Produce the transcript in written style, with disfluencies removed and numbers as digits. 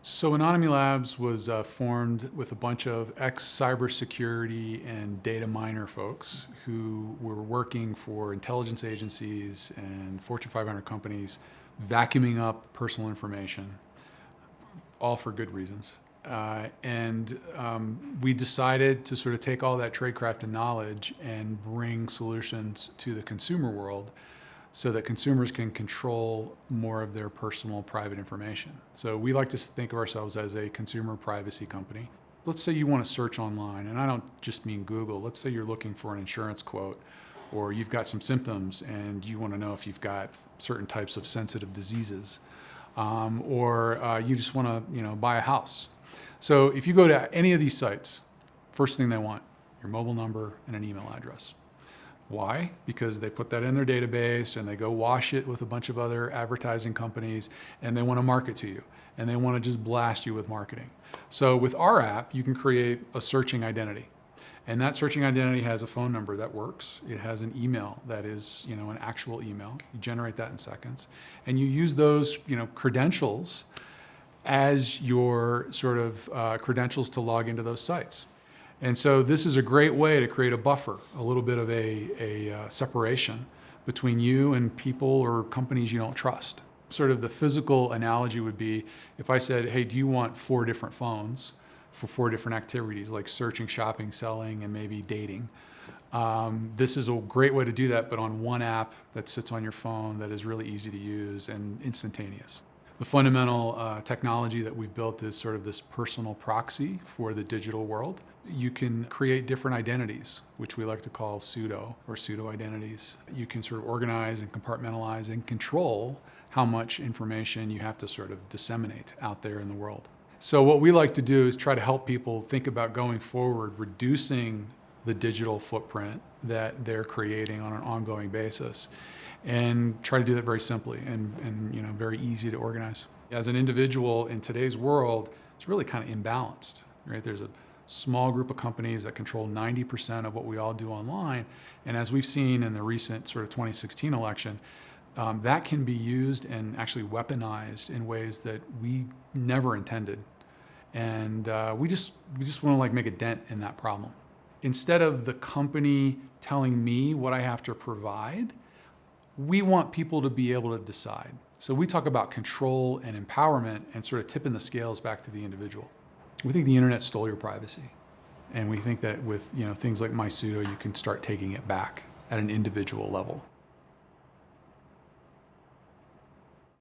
So Anonyme Labs was formed with a bunch of ex-cybersecurity and data miner folks who were working for intelligence agencies and Fortune 500 companies, vacuuming up personal information, all for good reasons. We decided to sort of take all that tradecraft and knowledge and bring solutions to the consumer world so that consumers can control more of their personal private information. So we like to think of ourselves as a consumer privacy company. Let's say you want to search online, and I don't just mean Google. Let's say you're looking for an insurance quote, or you've got some symptoms and you want to know if you've got certain types of sensitive diseases, or you just want to buy a house. So if you go to any of these sites, first thing they want, your mobile number and an email address. Why? Because they put that in their database and they go wash it with a bunch of other advertising companies, and they want to market to you, and they want to just blast you with marketing. So with our app, you can create a searching identity. And that searching identity has a phone number that works. It has an email that is, an actual email. You generate that in seconds. And you use those, credentials as your sort of credentials to log into those sites. And so this is a great way to create a buffer, a little bit of a separation between you and people or companies you don't trust. Sort of the physical analogy would be if I said, hey, do you want 4 different phones for 4 different activities like searching, shopping, selling, and maybe dating? This is a great way to do that, but on one app that sits on your phone that is really easy to use and instantaneous. The fundamental technology that we've built is sort of this personal proxy for the digital world. You can create different identities, which we like to call Sudo or pseudo identities. You can sort of organize and compartmentalize and control how much information you have to sort of disseminate out there in the world. So what we like to do is try to help people think about going forward, reducing the digital footprint that they're creating on an ongoing basis, and try to do that very simply and very easy to organize. As an individual in today's world, it's really kind of imbalanced, right? There's a small group of companies that control 90% of what we all do online. And as we've seen in the recent sort of 2016 election, that can be used and actually weaponized in ways that we never intended. And we just want to make a dent in that problem. Instead of the company telling me what I have to provide, we want people to be able to decide. So we talk about control and empowerment and sort of tipping the scales back to the individual. We think the internet stole your privacy. And we think that with things like MySudo, you can start taking it back at an individual level.